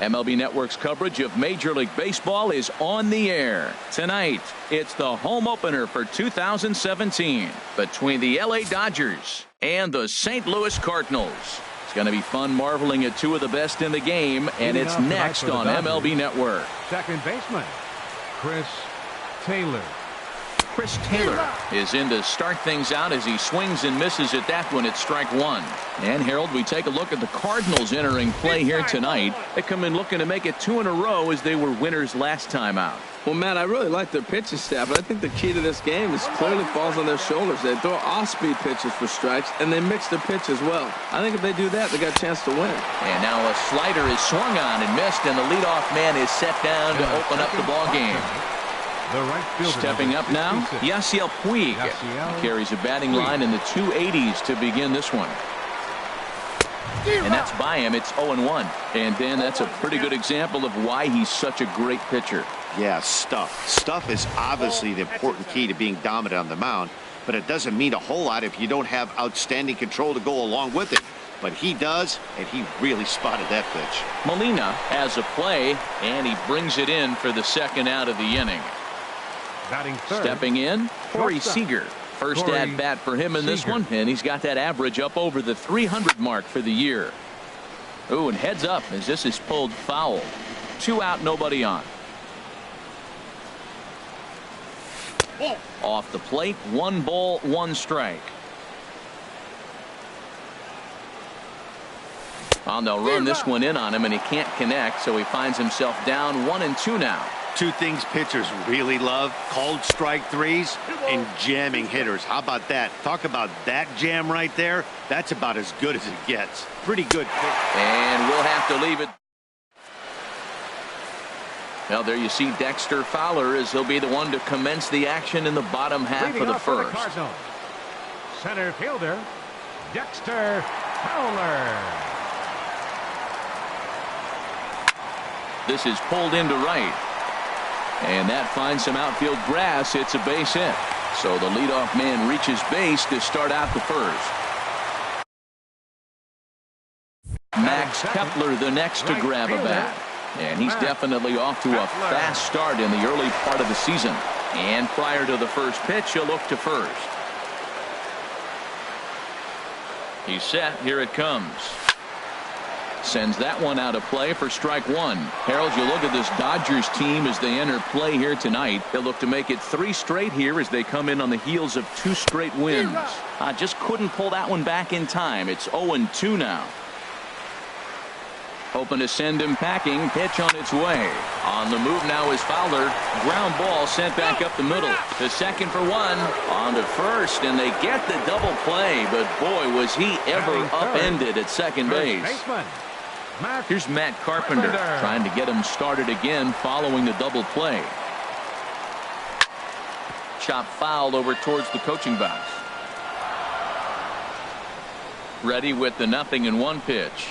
MLB Network's coverage of Major League Baseball is on the air. Tonight, it's the home opener for 2017 between the LA Dodgers and the St. Louis Cardinals. It's going to be fun marveling at two of the best in the game, and it's next on MLB Network. Second baseman, Chris Taylor. Chris Taylor is in to start things out as he swings and misses at that one at strike one. And Harold, we take a look at the Cardinals entering play here tonight. They come in looking to make it 2 in a row as they were winners last time out. Well, Matt, I really like their pitching staff, but I think the key to this game is clearly falls on their shoulders. They throw off-speed pitches for strikes, and they mix their pitch as well. I think if they do that, they got a chance to win. And now a slider is swung on and missed, and the leadoff man is set down to open up the ball game. Stepping up now, Yasiel Puig. He carries a batting line in the 280s to begin this one. And that's by him. It's 0-1. And Dan, that's a pretty good example of why he's such a great pitcher. Yeah, stuff. Stuff is obviously the important key to being dominant on the mound, but it doesn't mean a whole lot if you don't have outstanding control to go along with it. But he does, and he really spotted that pitch. Molina has a play, and he brings it in for the second out of the inning. Stepping in, Corey Seager. First at bat for him in this one, and he's got that average up over the 300 mark for the year. Ooh, and heads up as this is pulled foul. 2 out, nobody on. Off the plate, 1 ball, 1 strike. And they'll run this one in on him, and he can't connect, so he finds himself down 1-2 now. Two things pitchers really love: called strike threes and jamming hitters. How about that? Talk about that jam right there. That's about as good as it gets. Pretty good. And we'll have to leave it. Well, there you see Dexter Fowler as he'll be the one to commence the action in the bottom half of the first. Center fielder, Dexter Fowler. This is pulled into right. And that finds some outfield grass. It's a base hit. So the leadoff man reaches base to start out the first. Max Kepler the next to grab a bat. And he's definitely off to a fast start in the early part of the season. And prior to the first pitch, he'll look to first. He's set. Here it comes. Sends that one out of play for strike one. Harold, you look at this Dodgers team as they enter play here tonight. They'll look to make it 3 straight here as they come in on the heels of 2 straight wins. Just couldn't pull that one back in time. It's 0-2 now. Hoping to send him packing. Pitch on its way. On the move now is Fowler. Ground ball sent back up the middle. To second for 1. On to first, and they get the double play. But boy, was he ever upended at second base. Here's Matt Carpenter trying to get him started again following the double play. Chop foul over towards the coaching box. Ready with the 0-1 pitch.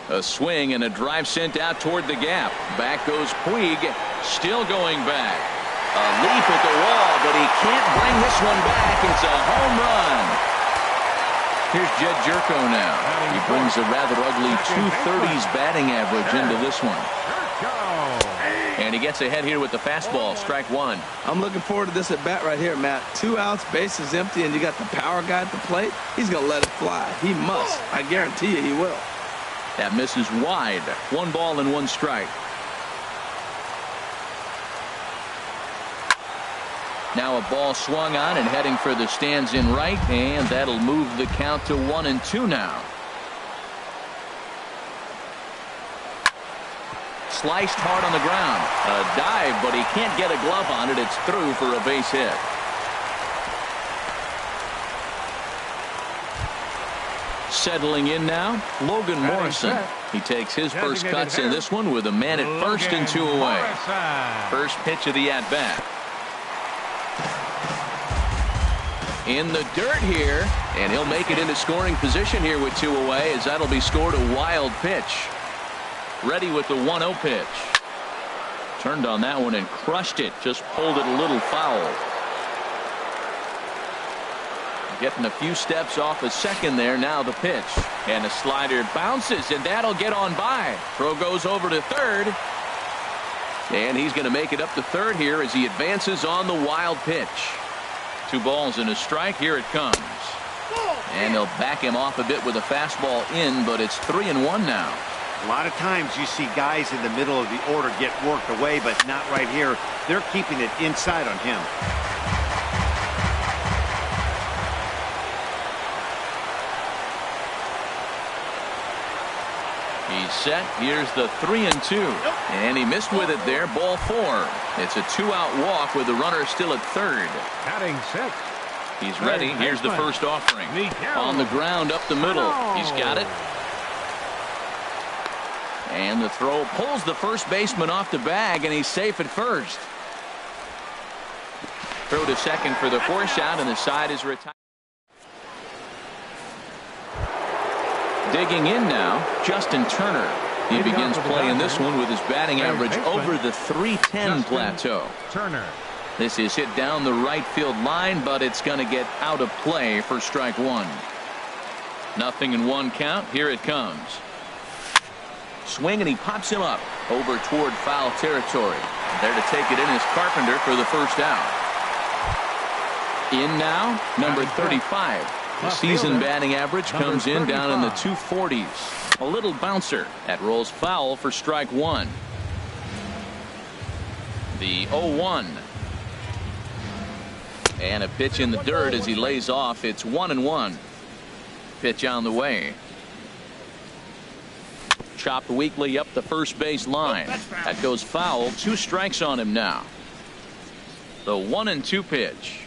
A swing and a drive sent out toward the gap. Back goes Puig, still going back. A leap at the wall, but he can't bring this one back. It's a home run. Here's Jed Jerko now. He brings a rather ugly 230s batting average into this one. And he gets ahead here with the fastball, strike 1. I'm looking forward to this at bat right here, Matt. 2 outs, bases empty, and you got the power guy at the plate. He's going to let it fly. He must. I guarantee you he will. That misses wide. 1 ball and 1 strike. Now a ball swung on and heading for the stands in right, and that'll move the count to 1-2 now. Sliced hard on the ground. A dive, but he can't get a glove on it. It's through for a base hit. Settling in now, Logan Morrison. He takes his first cuts in this one with a man at first and 2 away. First pitch of the at-bat. In the dirt here, and he'll make it into scoring position here with 2 away, as that'll be scored a wild pitch. Ready with the 1-0 pitch. Turned on that one and crushed it. Just pulled it a little foul. Getting a few steps off a second there. Now the pitch. And the slider bounces, and that'll get on by. Throw goes over to third. And he's going to make it up to third here as he advances on the wild pitch. 2 balls and a strike. Here it comes. And they'll back him off a bit with a fastball in, but it's 3-1 now. A lot of times you see guys in the middle of the order get worked away, but not right here. They're keeping it inside on him. He's set. Here's the 3-2. And he missed with it there. Ball 4. It's a 2-out walk with the runner still at third. Batting 6. He's ready. Here's the first offering. On the ground up the middle. He's got it. And the throw pulls the first baseman off the bag, and he's safe at first. Throw to second for the force out, and the side is retired. Digging in now, Justin Turner. He begins playing this one with his batting average over the 310 plateau. Turner. This is hit down the right field line, but it's going to get out of play for strike 1. 0-1 count. Here it comes. Swing, and he pops him up over toward foul territory. There to take it in is Carpenter for the first out. In now, number 35. The season batting average comes in down in the 240s. A little bouncer that rolls foul for strike 1. The 0-1. And a pitch in the dirt as he lays off. It's 1-1. Pitch on the way. Chopped weakly up the first base line. That goes foul. 2 strikes on him now. The 1-2 pitch.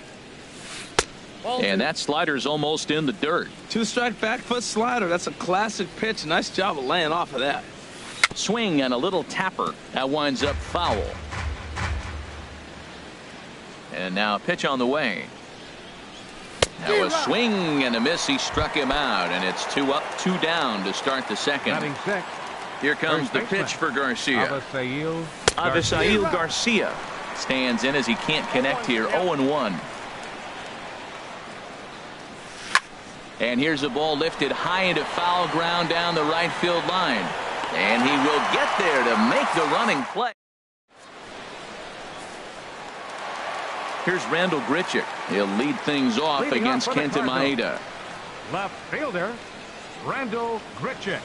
And that slider's almost in the dirt. 2-strike back foot slider. That's a classic pitch. Nice job of laying off of that. Swing and a little tapper. That winds up foul. And now a pitch on the way. Now a swing and a miss. He struck him out, and it's 2 up, 2 down to start the second. Batting 6. Here comes the pitch for Garcia. Avisail Garcia stands in as he can't connect here. 0-1. And here's a ball lifted high into foul ground down the right field line. And he will get there to make the running play. Here's Randall Grichuk. He'll lead things off against Kenta Maeda. Left fielder, Randall Grichuk.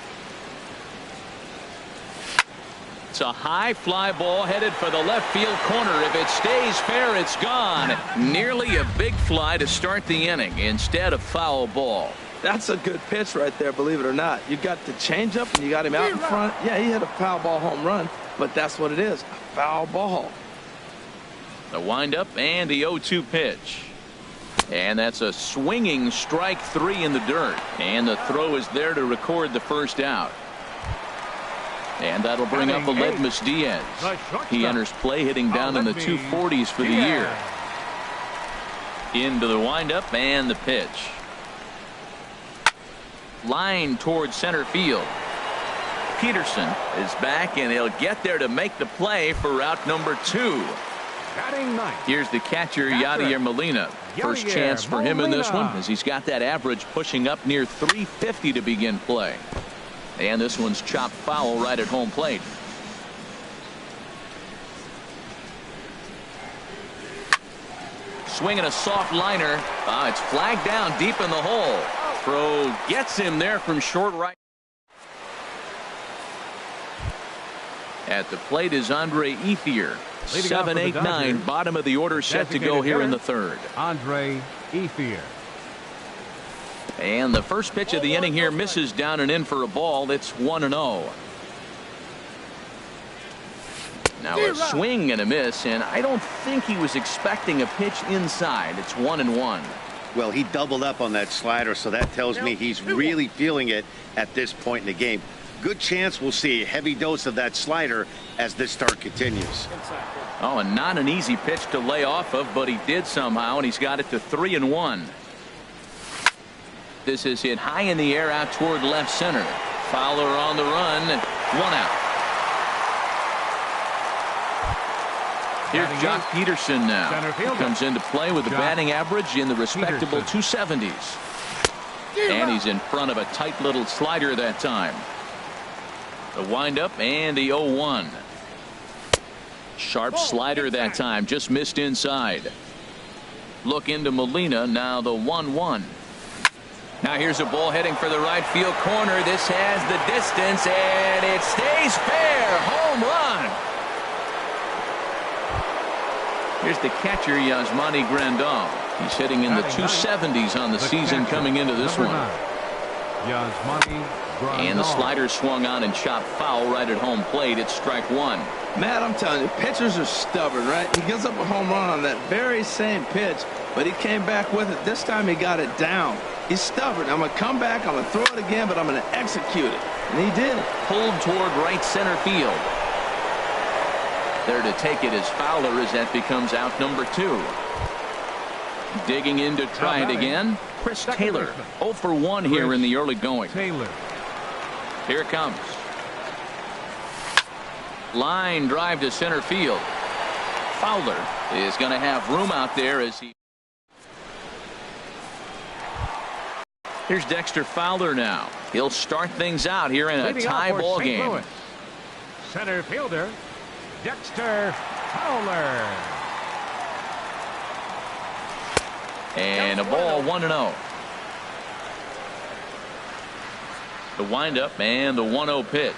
It's a high fly ball headed for the left field corner. If it stays fair, it's gone. Nearly a big fly to start the inning instead of foul ball. That's a good pitch right there, believe it or not. You got the changeup and you got him out in front. Yeah, he had a foul ball home run, but that's what it is, a foul ball. The windup and the 0-2 pitch. And that's a swinging strike 3 in the dirt. And the throw is there to record the first out. And that'll bring up Aledmus Diaz. He enters play hitting down in the 240s for the year. Into the windup and the pitch. Line towards center field. Peterson is back, and he'll get there to make the play for route number 2. Here's the catcher, Yadier Molina. First chance for him in this one, as he's got that average pushing up near 350 to begin play. And this one's chopped foul right at home plate. Swinging a soft liner. It's flagged down deep in the hole. Throw gets him there from short right. At the plate is Andre Ethier. 7-8-9, bottom of the order, set to go here in the third. Andre Ethier. And the first pitch of the inning here misses down and in for a ball. It's 1-0. Now a swing and a miss, and I don't think he was expecting a pitch inside. It's 1-1. Well, he doubled up on that slider, so that tells me he's really feeling it at this point in the game. Good chance we'll see a heavy dose of that slider as this start continues. Oh, and not an easy pitch to lay off of, but he did somehow, and he's got it to 3-1. This is hit high in the air out toward left center. Fowler on the run. 1 out. Here's Jock Peterson now. Center He fielder. comes into play with a Jock batting average in the respectable Peterson. 270s. And he's in front of a tight little slider that time. The windup and the 0-1. Sharp slider that time, just missed inside. Look into Molina, now the 1-1. Now here's a ball heading for the right field corner. This has the distance, and it stays fair. Home run. Here's the catcher, Yasmani Grandal. He's hitting in the 270s on the season coming into this one. And the slider swung on and chopped foul right at home plate. It's strike one. Matt, I'm telling you, pitchers are stubborn, right? He gives up a home run on that very same pitch, but he came back with it. This time he got it down. He's stubborn. I'm going to come back, I'm going to throw it again, but I'm going to execute it. And he did. Pulled toward right center field. There to take it is Fowler as that becomes out number 2. Digging in to try it again. Chris Taylor, 0 for 1 here in the early going. Taylor. Here it comes. Line drive to center field. Fowler is going to have room out there as he. Here's Dexter Fowler now. He'll start things out here in a Leading tie off for ball St. game. Louis. Center fielder, Dexter Fowler. And a ball 1-0. The windup and the 1-0 pitch.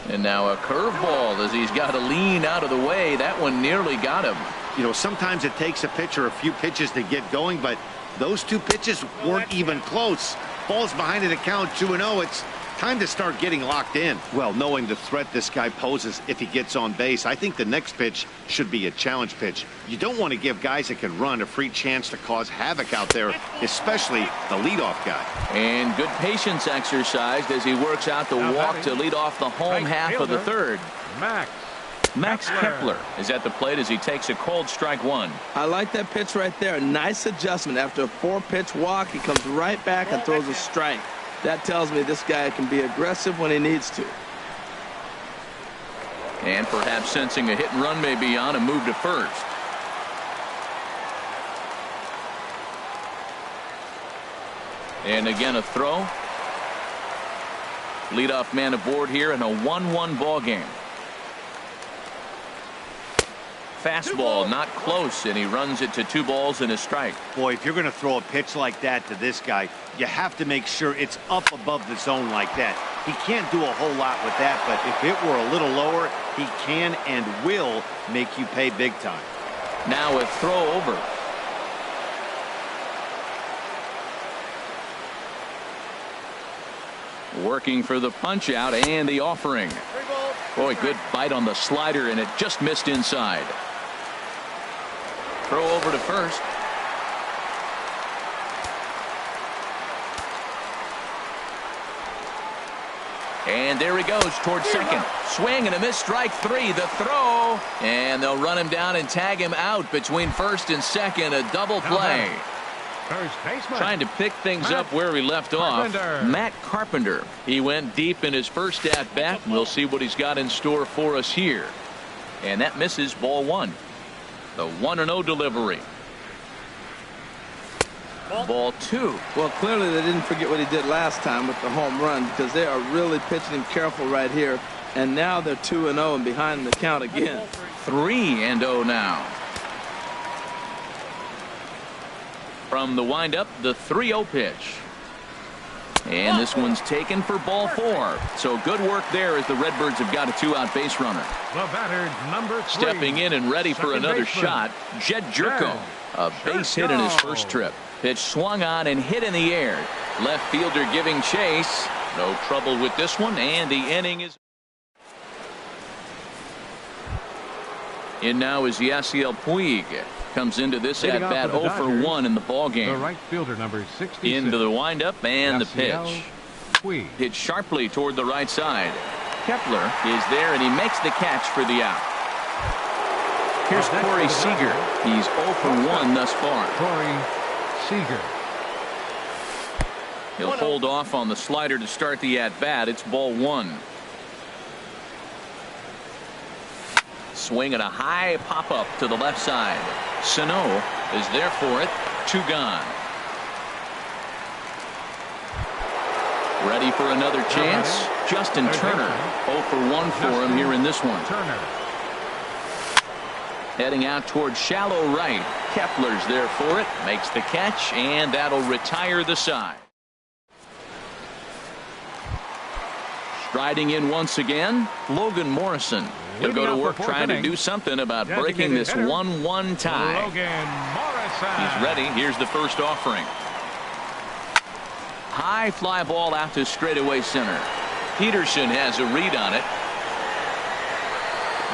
And now a curveball as he's got to lean out of the way. That one nearly got him. You know, sometimes it takes a pitcher a few pitches to get going, but those 2 pitches weren't even close. Ball's behind in the count, 2-0. It's time to start getting locked in. Well, knowing the threat this guy poses if he gets on base, I think the next pitch should be a challenge pitch. You don't want to give guys that can run a free chance to cause havoc out there, especially the leadoff guy. And good patience exercised as he works out the walk to lead off the home half of the third. Max Kepler is at the plate as he takes a cold strike one. I like that pitch right there. Nice adjustment. After a 4-pitch walk, he comes right back and throws a strike. That tells me this guy can be aggressive when he needs to. And perhaps sensing a hit and run may be on, a move to first. And again a throw. Leadoff man aboard here in a 1-1 ball game. Fastball not close, and he runs it to 2 balls and a strike. Boy, if you're going to throw a pitch like that to this guy, you have to make sure it's up above the zone like that. He can't do a whole lot with that, but if it were a little lower, he can and will make you pay big time. Now a throw over. Working for the punch out and the offering. Boy, good bite on the slider, and it just missed inside. Throw over to first. And there he goes towards second. Swing and a miss, strike 3. The throw, and they'll run him down and tag him out between first and second. A double play. First baseman. Trying to pick things up where he left off. Matt Carpenter. He went deep in his first at bat. We'll see what he's got in store for us here. And that misses, ball 1. The 1-0 delivery. Ball 2. Well, clearly they didn't forget what he did last time with the home run, because they are really pitching him careful right here. And now they're 2-0 and behind the count again. 3-0 now. From the windup, the 3-0 pitch. And this one's taken for ball 4. So good work there as the Redbirds have got a 2-out base runner. The batter, number 3. Stepping in and ready for another shot, Jed Jerko. A base hit in his first trip. Pitch swung on and hit in the air. Left fielder giving chase. No trouble with this one, and the inning is. In now is Yasiel Puig. Comes into this at bat 0 for 1 in the ball game. The right fielder, number 66. Into the windup and the Yasiel pitch. Puig. Hit sharply toward the right side. Kepler is there, and he makes the catch for the out. Here's Corey Seager. He's 0 for 1 thus far. Corey Seager. He'll hold off on the slider to start the at bat. It's ball 1. Swing and a high pop-up to the left side. Sano is there for it. 2 gone. Ready for another chance. Justin Turner. 0 for 1 for him here in this one. Turner. Heading out towards shallow right. Kepler's there for it. Makes the catch, and that'll retire the side. Striding in once again, Logan Morrison. He'll go to work trying to do something about breaking this 1-1 tie. Logan Morrison. He's ready. Here's the first offering. High fly ball out to straightaway center. Peterson has a read on it.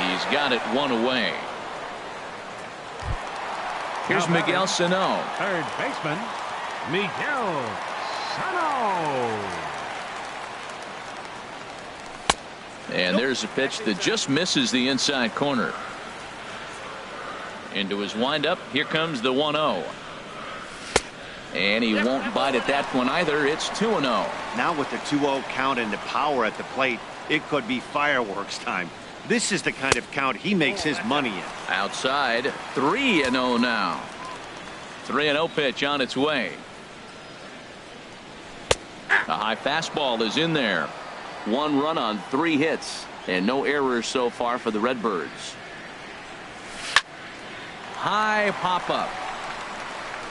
He's got it 1 away. Here's Miguel Sano. Third baseman, Miguel Sano. And there's a pitch that just misses the inside corner. Into his windup. Here comes the 1-0. And he won't bite at that one either. It's 2-0. Now with the 2-0 count and the power at the plate, it could be fireworks time. This is the kind of count he makes his money in. Outside, 3-0 now. 3-0 pitch on its way. A high fastball is in there. 1 run on 3 hits, and no errors so far for the Redbirds. High pop-up.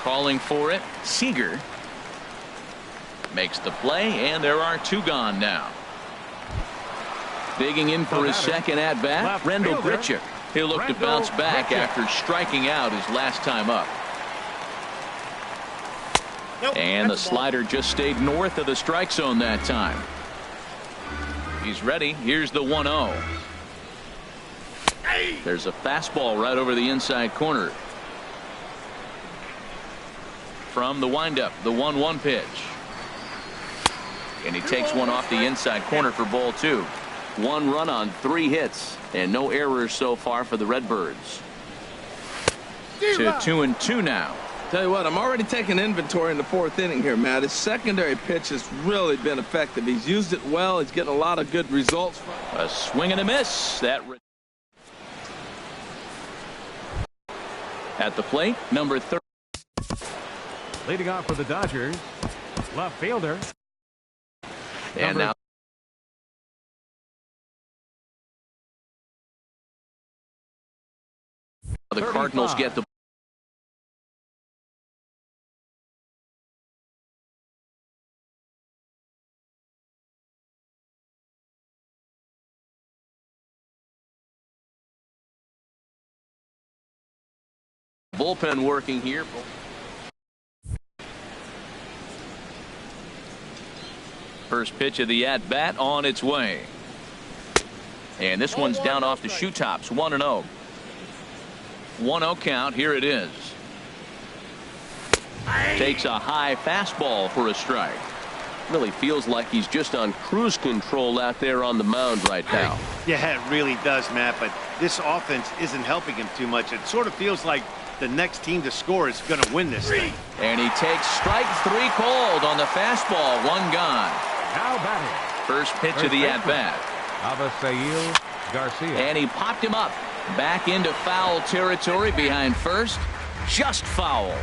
Calling for it, Seager. Makes the play, and there are 2 gone now. Digging in for his second at-bat, Rendell Grichuk. He'll look to bounce back after striking out his last time up. And the slider just stayed north of the strike zone that time. He's ready. Here's the 1-0. There's a fastball right over the inside corner. From the windup, the 1-1 pitch. And he takes one off the inside corner for ball 2. 1 run on 3 hits, and no errors so far for the Redbirds. To 2-2 now. Tell you what, I'm already taking inventory in the 4th inning here, Matt. His secondary pitch has really been effective. He's used it well. He's getting a lot of good results. A swing and a miss. At the plate, number 30. Leading off for the Dodgers, left fielder. And now the Cardinals get the bullpen working here. First pitch of the at-bat on its way. And this one's down off the shoe tops. 1-0. 1-0 count. Here it is. Takes a high fastball for a strike. Really feels like he's just on cruise control out there on the mound right now. Yeah, it really does, Matt, but this offense isn't helping him too much. It sort of feels like the next team to score is going to win this thing. And he takes strike 3 called on the fastball. 1 gone. Now batting. First pitch of the at-bat. Avisail Garcia. And he popped him up. Back into foul territory behind first. Just foul.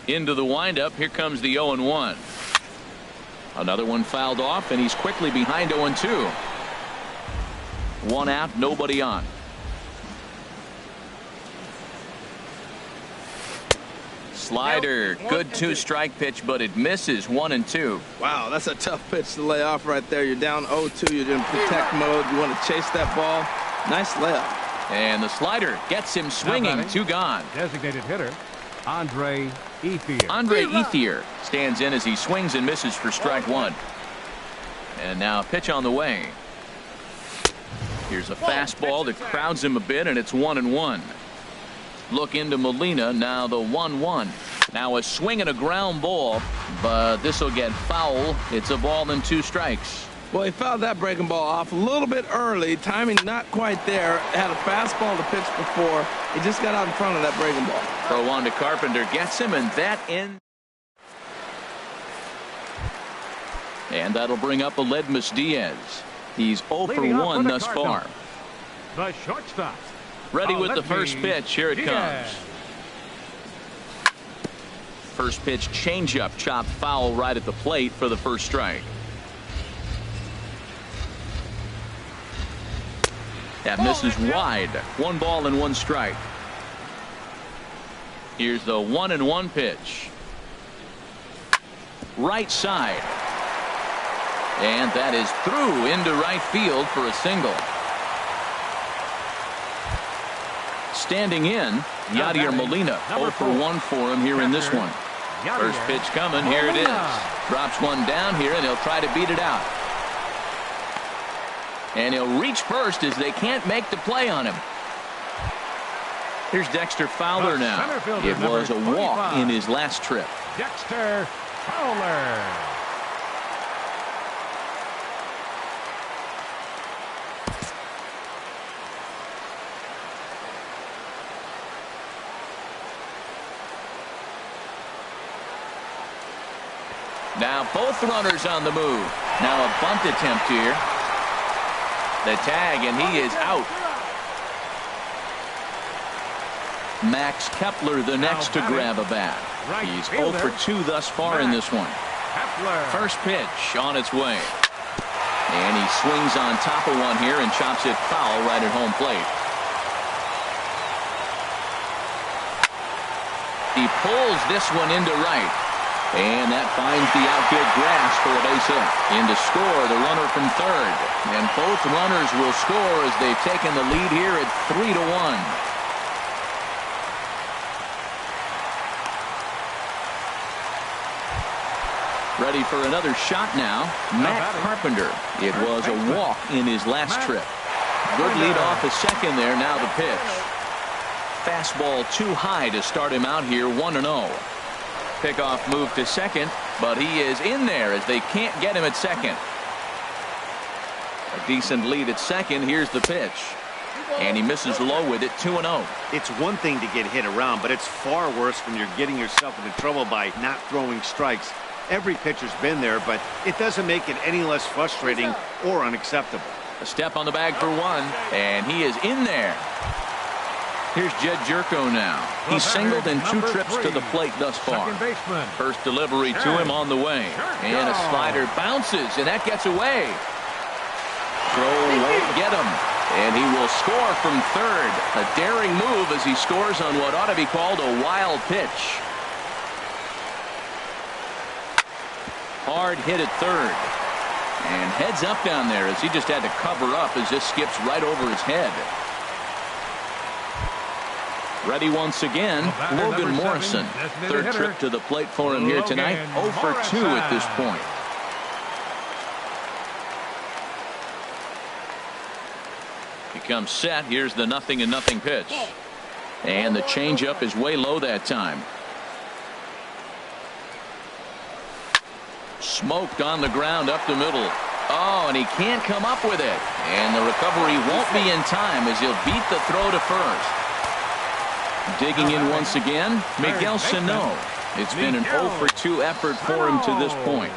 Into the windup. Here comes the 0-1. Another one fouled off, and he's quickly behind 0-2. 1 out, nobody on. Slider, good 2-strike pitch, but it misses. 1-2. Wow, that's a tough pitch to lay off right there. You're down 0-2. You're in protect mode. You want to chase that ball. Nice layup. And the slider gets him swinging. 2 gone. Designated hitter, Andre Ethier. Andre Ethier stands in as he swings and misses for strike 1. And now a pitch on the way. Here's a fastball that crowds him a bit, and it's 1-1. Look into Molina. Now the 1-1. Now a swing and a ground ball, but this will get foul. It's a ball and 2 strikes. Well, he fouled that breaking ball off a little bit early. Timing not quite there. Had a fastball to pitch before. He just got out in front of that breaking ball. Throw on to Carpenter, gets him, and that ends. And that'll bring up Aledmus Diaz. He's 0 for 1 thus far. The shortstop. Ready Oh, with the let first me pitch. Here it see comes. it. First pitch changeup, chopped foul right at the plate for the first strike. That misses wide. 1 ball and 1 strike. Here's the 1-1 pitch. Right side. And that is through into right field for a single. Standing in, Yadier Molina. 0 for 1 for him here in this one. First pitch coming. Here it is. Drops one down here, and he'll try to beat it out. And he'll reach first as they can't make the play on him. Here's Dexter Fowler now. It was a walk in his last trip. Dexter Fowler. Now both runners on the move. Now a bunt attempt here. The tag, and he is out. Max Kepler the next to grab a bat. He's 0 for 2 thus far in this one. First pitch on its way. And he swings on top of one here and chops it foul right at home plate. He pulls this one into right. And that finds the outfield grass for a base hit. In to score, the runner from third. And both runners will score as they've taken the lead here at 3-1. Ready for another shot now. Matt Carpenter. It was a walk in his last trip. Good lead off a second there. Now the pitch. Fastball too high to start him out here 1-0. Pickoff move to second, but he is in there as they can't get him at second. A decent lead at second. Here's the pitch. And he misses low with it. 2-0. It's one thing to get hit around, but it's far worse when you're getting yourself into trouble by not throwing strikes. Every pitcher's been there, but it doesn't make it any less frustrating or unacceptable. A step on the bag for one, and he is in there. Here's Jed Jerko now. He's singled in 2 trips to the plate thus far. First delivery to him on the way. And a slider bounces, and that gets away. Throw won't get him. And he will score from third. A daring move as he scores on what ought to be called a wild pitch. Hard hit at third. And heads up down there as he just had to cover up as this skips right over his head. Ready once again, Logan Morrison. Third trip to the plate for him here tonight. 0 for 2 at this point. He comes set. Here's the 0-0 pitch. And the changeup is way low that time. Smoked on the ground up the middle. Oh, and he can't come up with it. And the recovery won't be in time as he'll beat the throw to first. Digging in once again, Miguel Sano. It's been an 0 for 2 effort for him to this point.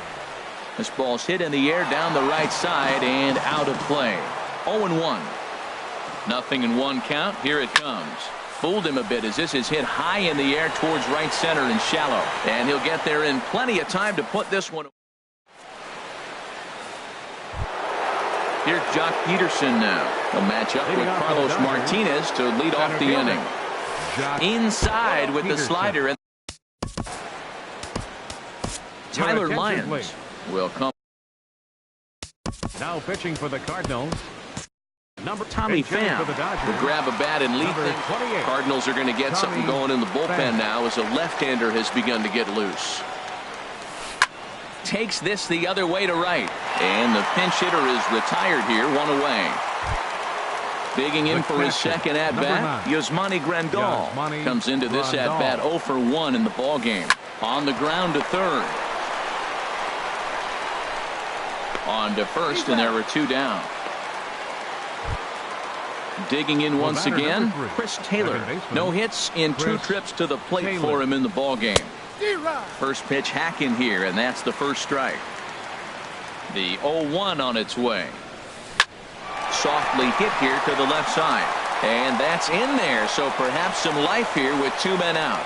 This ball's hit in the air down the right side and out of play. 0-1. 0-1 count. Here it comes. Fooled him a bit as this is hit high in the air towards right center and shallow. And he'll get there in plenty of time to put this one. Here's Jock Peterson now. He'll match up with Carlos Martinez to lead off the inning. Inside with the slider. And Tyler Lyons will come. Now pitching for the Cardinals. Tommy Pham will grab a bat and lead things. Cardinals are going to get something going in the bullpen now as a left-hander has begun to get loose. Takes this the other way to right. And the pinch hitter is retired here, 1 away. Digging in for his second at-bat, Yasmani Grandal comes into this at-bat 0 for 1 in the ballgame. On the ground to third. On to first, and there are 2 down. Digging in once again, Chris Taylor. No hits in 2 trips to the plate for him in the ballgame. First pitch hack in here, and that's the first strike. The 0-1 on its way. softly hit here to the left side. And that's in there, so perhaps some life here with 2 men out.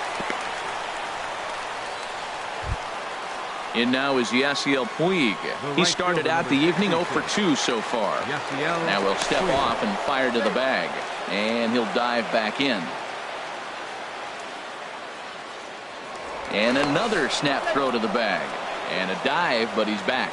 In now is Yasiel Puig. He started out the evening 0 for 2 so far. Now he'll step off and fire to the bag. And he'll dive back in. And another snap throw to the bag. And a dive, but he's back.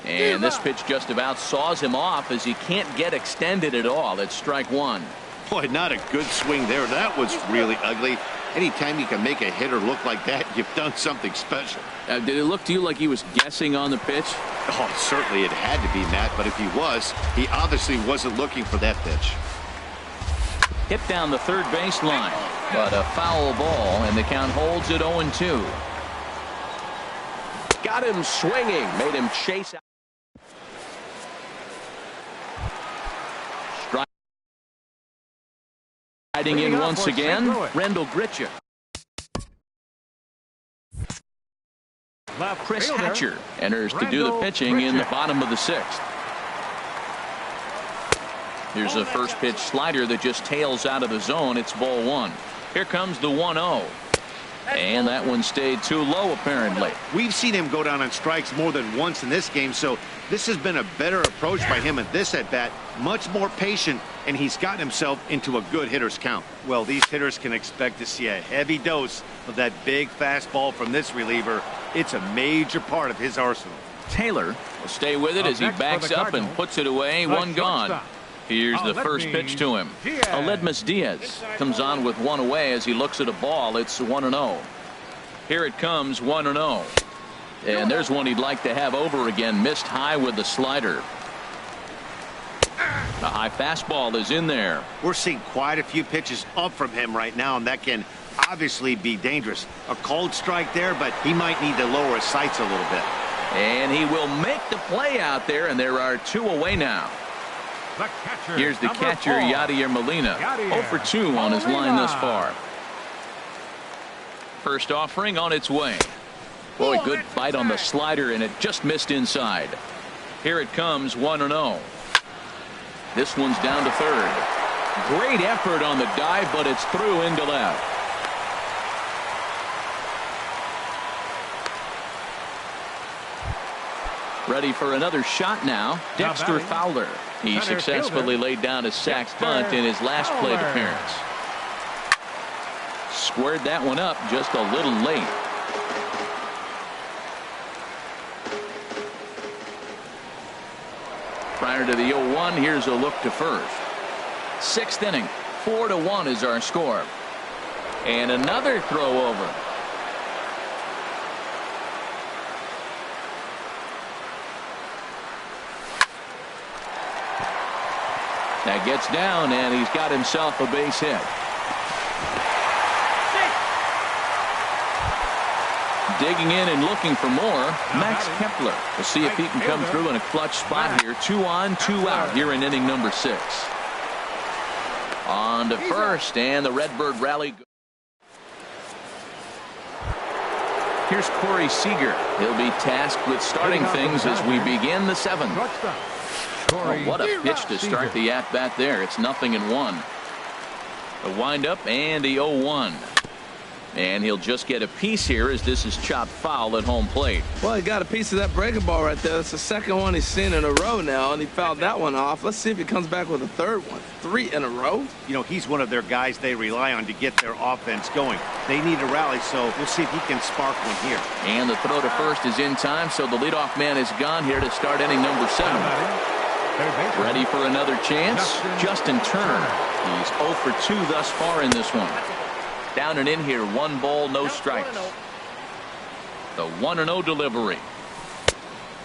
And this pitch just about saws him off as he can't get extended at all. It's strike 1. Boy, not a good swing there. That was really ugly. Anytime you can make a hitter look like that, you've done something special. Did it look to you like he was guessing on the pitch? Oh, certainly it had to be, Matt, but if he was, he obviously wasn't looking for that pitch. Hit down the third base line, but a foul ball, and the count holds at 0-2. Got him swinging, made him chase out. Riding in once again, Rendell Gritcha. Chris Hatcher enters to do the pitching in the bottom of the 6th. Here's a first pitch slider that just tails out of the zone. It's ball 1. Here comes the 1-0. And that one stayed too low, apparently. We've seen him go down on strikes more than once in this game, so this has been a better approach by him at this at-bat. Much more patient, and he's gotten himself into a good hitter's count. Well, these hitters can expect to see a heavy dose of that big fastball from this reliever. It's a major part of his arsenal. Taylor will stay with it as he backs up and puts it away. One gone. Here's the first pitch to him. Aledmus Diaz comes on with one away as he looks at a ball. It's 1-0. Here it comes, 1-0. And there's one he'd like to have over again. Missed high with the slider. The high fastball is in there. We're seeing quite a few pitches up from him right now, and that can obviously be dangerous. A cold strike there, but he might need to lower his sights a little bit. And he will make the play out there, and there are 2 away now. Here's the catcher, Yadier Molina. 0 for 2 on his line thus far. First offering on its way. Boy, good bite on the slider, and it just missed inside. Here it comes, 1-0. This one's down to third. Great effort on the dive, but it's through into left. Ready for another shot now. Dexter Fowler. He successfully laid down a sac bunt in his last plate appearance. Squared that one up just a little late. Prior to the 0-1, here's a look to first. 6th inning, 4-1 is our score. And another throw over. That gets down, and he's got himself a base hit. Digging in and looking for more, Max Kepler. We'll see if he can come through in a clutch spot here. 2 on, 2 out here in inning number 6. On to first, and the Redbird rally. Here's Corey Seager. He'll be tasked with starting things as we begin the 7th. Oh, what a pitch to start the at-bat there. It's 0-1. A windup and the 0-1. And he'll just get a piece here as this is chopped foul at home plate. Well, he got a piece of that breaking ball right there. That's the second one he's seen in a row now, and he fouled that one off. Let's see if he comes back with a third one. 3 in a row. You know, he's one of their guys they rely on to get their offense going. They need a rally, so we'll see if he can spark one here. And the throw to first is in time, so the leadoff man is gone here to start inning number 7. Ready for another chance? Justin Turner. He's 0 for 2 thus far in this one. Down and in here, 1 ball, no strikes. The 1-0 delivery.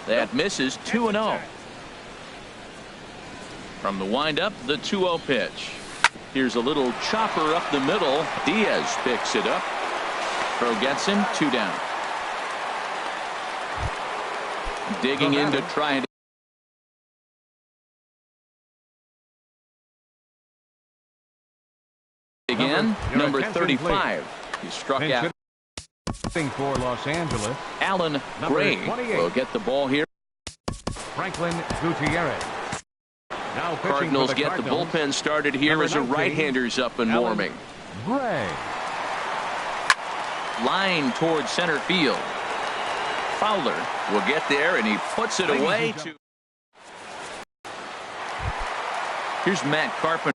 That misses. 2-0. From the windup, the 2-0 pitch. Here's a little chopper up the middle. Diaz picks it up. Throw gets him. 2 down. Digging in to try it. Again, number 35. He struck out. For Los Angeles, Alan Gray will get the ball here. Franklin Gutierrez. Now pitching Cardinals for the get the Cardinals. bullpen started here Number as a 19, right-hander's up and Alan warming. Gray. Line towards center field. Fowler will get there, and he puts it away. Here's Matt Carpenter.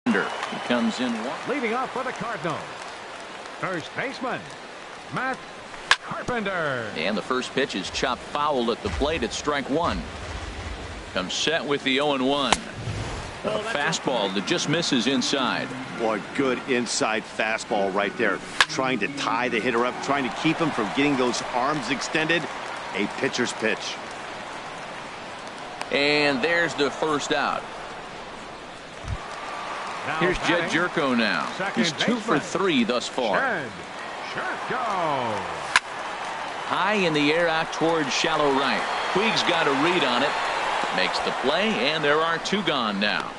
He comes in one. Leading off for the Cardinals, first baseman, Matt Carpenter. And the first pitch is chopped foul at the plate at strike one. Comes set with the 0-1. A fastball that just misses inside. Boy, good inside fastball right there. Trying to tie the hitter up, trying to keep him from getting those arms extended. A pitcher's pitch. And there's the first out. Now Here's Jed batting, Jerko now. second He's 2 for baseman, 3 thus far. Jed Jerko. High in the air out towards shallow right. Puig's got a read on it. Makes the play, and there are 2 gone now.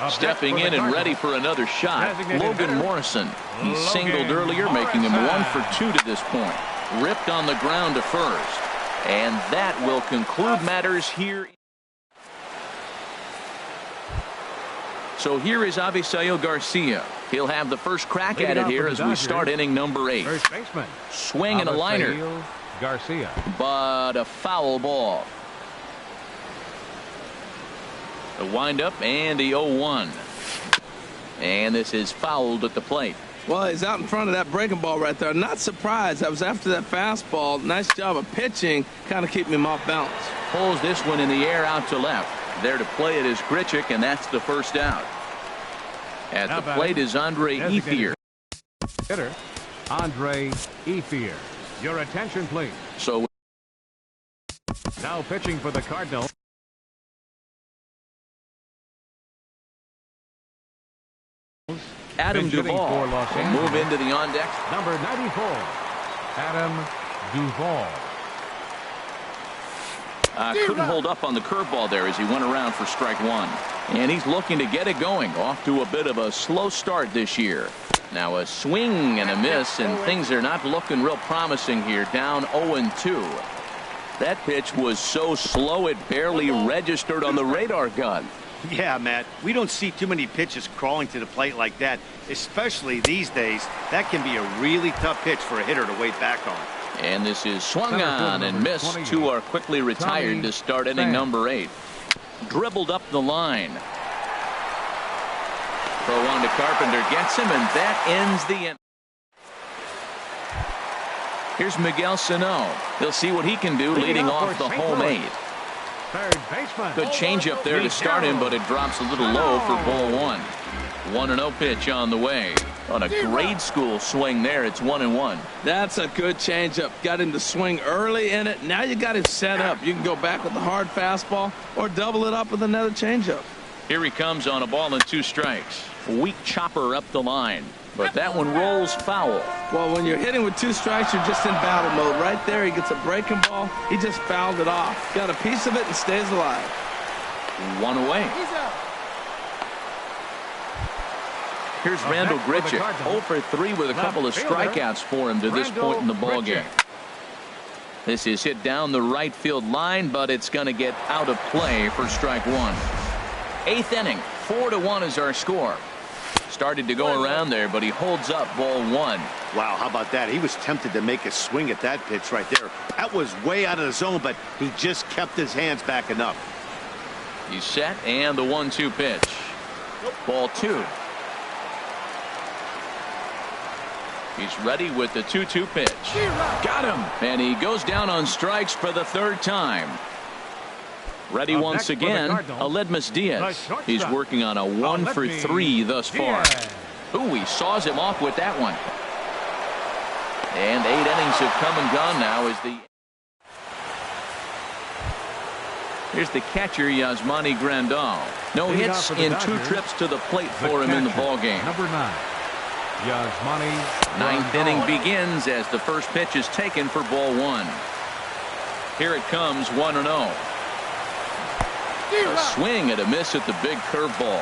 Up Stepping next for in the and ready Cardinals, for another shot, designated Logan hitter, Morrison. He Logan singled earlier, making him Morrison. 1 for 2 to this point. Ripped on the ground to first. And that will conclude matters here. So here is Avisail Garcia. He'll have the first crack Leading at it off here for the as we Dodgers, start inning number 8. first baseman, Swing and a liner, Avisail Garcia. but a foul ball. The windup and the 0-1. And this is fouled at the plate. Well, he's out in front of that breaking ball right there. Not surprised. I was after that fastball. Nice job of pitching, kind of keeping him off balance. Pulls this one in the air out to left. There to play it is Grichuk, and that's the first out. At Now the batting, plate is Andre designated Ethier. hitter, Andre Ethier. Your attention, please. So Now pitching for the Cardinals, Adam Been hitting Duvall for Los will move Angeles. into the on deck. number 94, Adam Duvall. Couldn't hold up on the curveball there as he went around for strike one. And he's looking to get it going. Off to a bit of a slow start this year. Now a swing and a miss, and things are not looking real promising here. Down 0-2. That pitch was so slow it barely registered on the radar gun. Yeah, Matt, we don't see too many pitches crawling to the plate like that, especially these days. That can be a really tough pitch for a hitter to wait back on. And this is swung Center on field and number missed. 28. 2 are quickly retired Tommy to start inning Pham. number 8. Dribbled up the line. Throw on to Carpenter, gets him, and that ends the inning. Here's Miguel Sano. He'll see what he can do leading off off for the St. home Louis. 8. Third baseman. Good changeup there to start him, but it drops a little low for ball 1. 1-0 pitch on the way. On a grade school swing there, it's 1-1. That's a good changeup. Got him to swing early in it. Now you got him set up. You can go back with the hard fastball or double it up with another changeup. Here he comes on a ball and 2 strikes. Weak chopper up the line, but that one rolls foul. Well, when you're hitting with 2 strikes, you're just in battle mode. Right there, he gets a breaking ball. He just fouled it off. Got a piece of it and stays alive. 1 away. Here's Up Randall next for the Grichuk, Cardinals. 0 for 3 with a Left couple of fielder, strikeouts for him to this Randall point in the ball Grichuk. game. This is hit down the right field line, but it's going to get out of play for strike 1. 8th inning, 4-1 is our score. Started to go around there, but he holds up ball 1. Wow, how about that? He was tempted to make a swing at that pitch right there. That was way out of the zone, but he just kept his hands back enough. He's set, and the 1-2 pitch. Ball 2. He's ready with the 2-2 pitch. Got him. And he goes down on strikes for the 3rd time. Ready Up once next for the again, Cardinals, Aledmus the Diaz. shortstop, He's working on a 1 for 3 thus far. Diaz. Ooh, he saws him off with that one. And 8 innings have come and gone now as the... Here's the catcher, Yasmani Grandal. No Leading hits off for the in 2 Dodgers, trips to the plate The for him in the catcher, ball game. number 9, Yasmani 9th Grandal. inning begins as the first pitch is taken for ball 1. Here it comes, 1-0. A swing and a miss at the big curveball.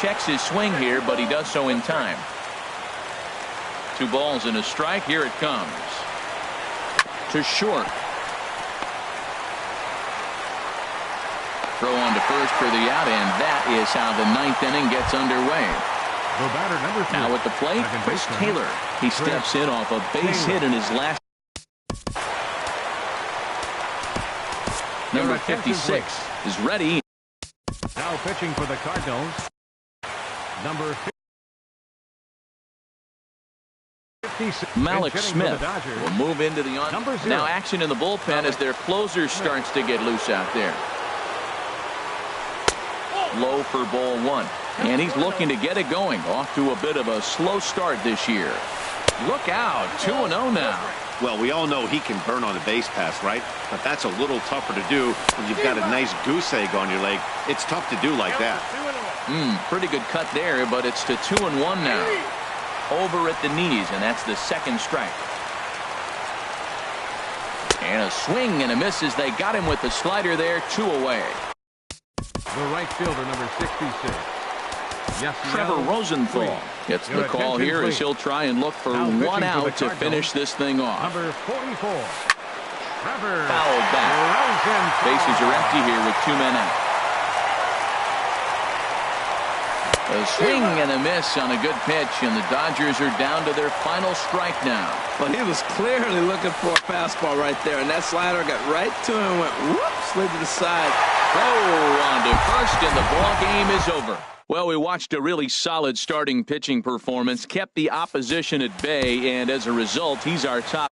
Checks his swing here, but he does so in time. 2 balls and a strike. Here it comes. To short. Throw on to first for the out, and that is how the 9th inning gets underway. The batter, number 3. Now at the plate, Second Chris baseman, Taylor. He steps in off a base hit in his last. Number 56 is ready. Now pitching for the Cardinals. Number 56. Malik Pitch hitting for Smith the Dodgers. will move into the on. Number 0. Now action in the bullpen as their closer starts to get loose out there. Low for ball 1. And he's looking to get it going. Off to a bit of a slow start this year. Look out. 2-0 now. Well, we all know he can burn on a base pass, right? But that's a little tougher to do when you've got a nice goose egg on your leg. It's tough to do like that. Pretty good cut there, but it's to 2-1 now. Over at the knees, and that's the second strike. And a swing and a miss as they got him with the slider there. 2 away. The right fielder, number 66. Trevor Rosenthal gets the call here as he'll try and look for 1 out to finish this thing off. Number 44. Trevor. Fouled back. Bases are empty here with 2 men out. A swing and a miss on a good pitch, and the Dodgers are down to their final strike now. Well, he was clearly looking for a fastball right there, and that slider got right to him and went whoop, slid to the side. Throw on to first, and the ball game is over. Well, we watched a really solid starting pitching performance, kept the opposition at bay, and as a result, he's our top.